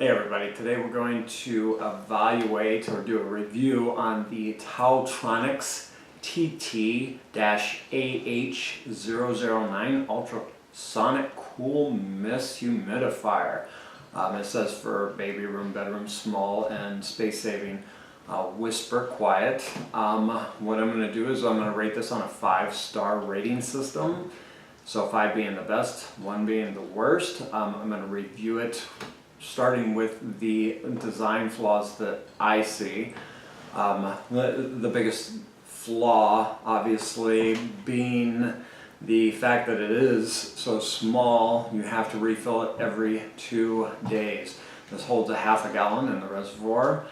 Hey everybody, today we're going to evaluate or do a review on the TaoTronics TT-AH009 Ultrasonic Cool Mist Humidifier. It says for baby room, bedroom, small, and space saving. Whisper quiet. What I'm going to do is I'm going to rate this on a 5-star rating system. So 5 being the best, 1 being the worst. I'm going to review it starting with the design flaws that I see. The biggest flaw obviously being the fact that it is so small. You have to refill it every 2 days. This holds a half a gallon in the reservoir.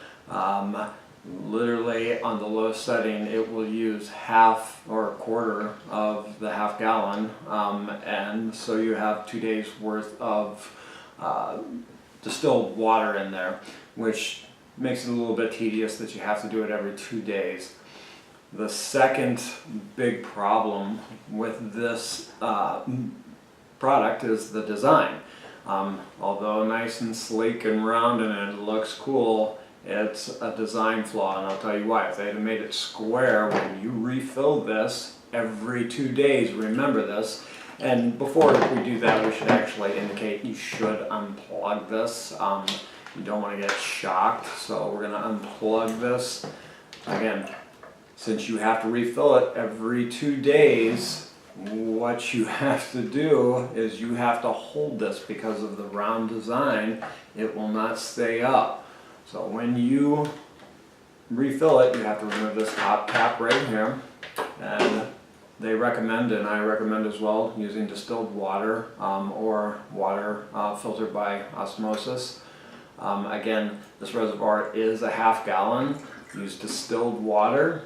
Literally on the lowest setting it will use half or a quarter of the half gallon, and so you have 2 days worth of distilled water in there, which makes it a little bit tedious that you have to do it every 2 days. The second big problem with this product is the design. Although nice and sleek and round and it looks cool, it's a design flaw, and I'll tell you why. If they had made it square when you refill this every 2 days, remember this. And before we do that, we should actually indicate you should unplug this. You don't want to get shocked, so we're going to unplug this. Again, since you have to refill it every 2 days, what you have to do is you have to hold this because of the round design. It will not stay up. So when you refill it, you have to remove this top cap right here. And they recommend, and I recommend as well, using distilled water or water filtered by osmosis. Again, this reservoir is a half gallon. Use distilled water.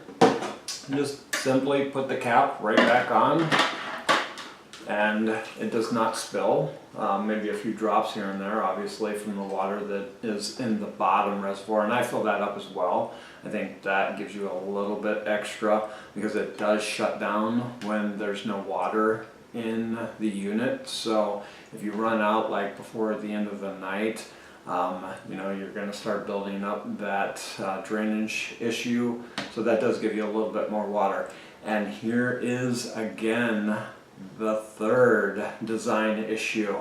Just simply put the cap right back on, and it does not spill. Maybe a few drops here and there, obviously, from the water that is in the bottom reservoir, and I fill that up as well. I think that gives you a little bit extra because it does shut down when there's no water in the unit. So if you run out like before the end of the night, you know, you're going to start building up that drainage issue. So that does give you a little bit more water. And here is again the third design issue.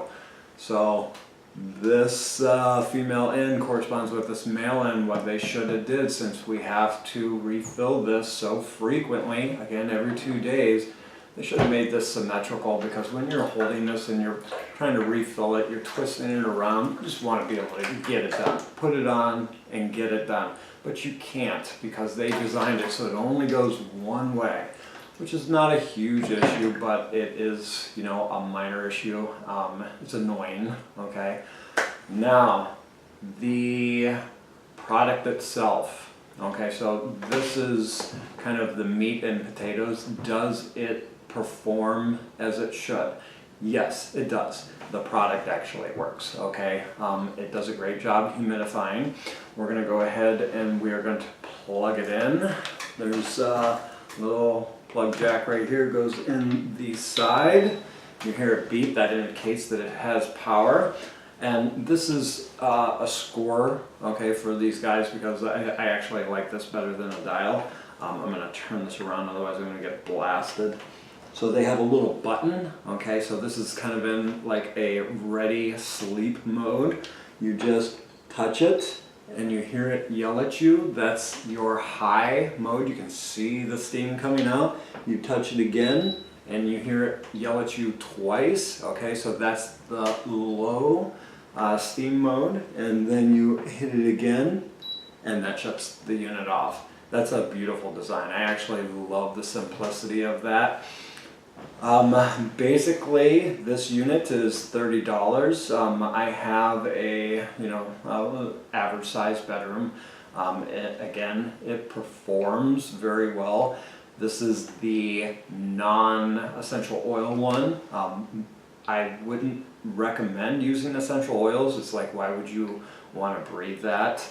So this female end corresponds with this male end. What they should have did, since we have to refill this so frequently, again every 2 days, they should have made this symmetrical, because when you're holding this and you're trying to refill it, you're twisting it around. You just want to be able to get it done. Put it on and get it done. But you can't, because they designed it so it only goes one way, which is not a huge issue, but it is, you know, a minor issue. It's annoying, okay? Now, the product itself. Okay, so this is kind of the meat and potatoes. Does it perform as it should? Yes, it does. The product actually works, okay? It does a great job humidifying. We're going to go ahead and we are going to plug it in. There's a little plug jack right here, goes in the side. You hear it beep, that indicates that it has power. And this is a score, okay, for these guys, because I actually like this better than a dial. I'm going to turn this around, otherwise I'm going to get blasted. So they have a little button, okay, so this is kind of in like a ready sleep mode. You just touch it and you hear it yell at you. That's your high mode. You can see the steam coming out. You touch it again and you hear it yell at you twice, okay, so that's the low steam mode, and then you hit it again and that shuts the unit off. That's a beautiful design. I actually love the simplicity of that. Basically this unit is $30. I have a, you know, average size bedroom. Again, it performs very well. This is the non-essential oil one. I wouldn't recommend using essential oils. It's like, why would you want to breathe that?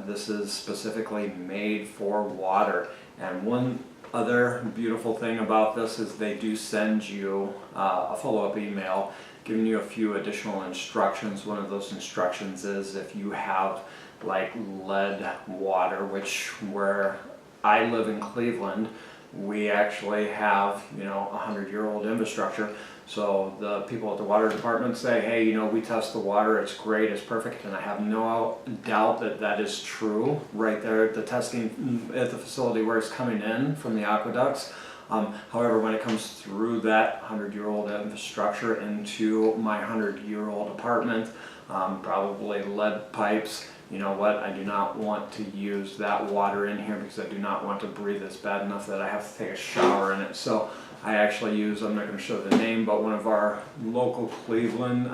This is specifically made for water. And one other beautiful thing about this is they do send you a follow-up email giving you a few additional instructions. One of those instructions is if you have like lead water, which where I live in Cleveland, we actually have, you know, 100-year-old infrastructure. So the people at the water department say, hey, you know, we test the water, it's great, it's perfect, and I have no doubt that that is true right there at the testing at the facility where it's coming in from the aqueducts. However, when it comes through that 100-year-old infrastructure into my 100-year-old apartment, probably lead pipes, you know what, I do not want to use that water in here because I do not want to breathe. It's bad enough that I have to take a shower in it. So I actually use, I'm not going to show the name, but one of our local Cleveland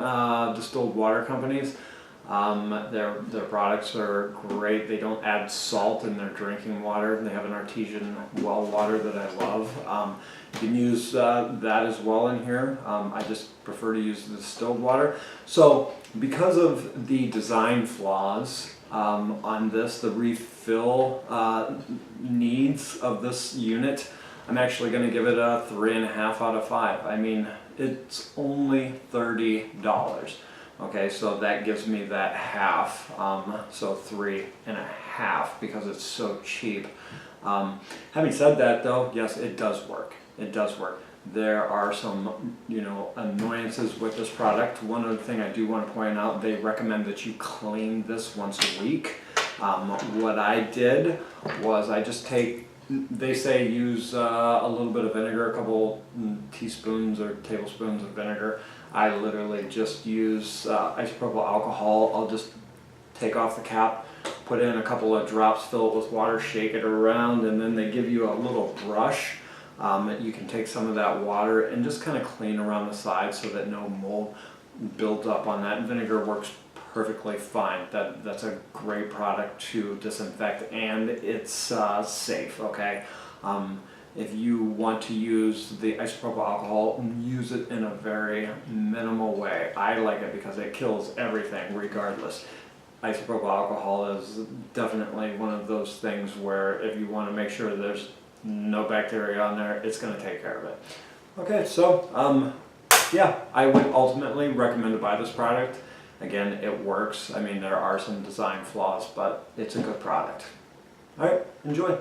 distilled water companies. Their products are great. They don't add salt in their drinking water. They have an artesian well water that I love. You can use that as well in here. I just prefer to use the distilled water. So because of the design flaws on this, the refill needs of this unit, I'm actually going to give it a 3.5 out of 5. I mean, it's only $30. Okay, so that gives me that half, so 3.5 because it's so cheap. Having said that though, yes, it does work. It does work. There are some, you know, annoyances with this product. One other thing I do want to point out, they recommend that you clean this once a week. What I did was I just take, they say use a little bit of vinegar, a couple teaspoons or tablespoons of vinegar. I literally just use isopropyl alcohol. I'll just take off the cap, put in a couple of drops, fill it with water, shake it around, and then they give you a little brush. You can take some of that water and just kind of clean around the sides so that no mold builds up on that. Vinegar works perfectly fine. That's a great product to disinfect, and it's safe, okay? If you want to use the isopropyl alcohol, use it in a very minimal way. I like it because it kills everything regardless. Isopropyl alcohol is definitely one of those things where if you want to make sure there's no bacteria on there, it's going to take care of it. Okay, so yeah, I would ultimately recommend to buy this product. Again, it works. I mean, there are some design flaws, but it's a good product. All right, enjoy.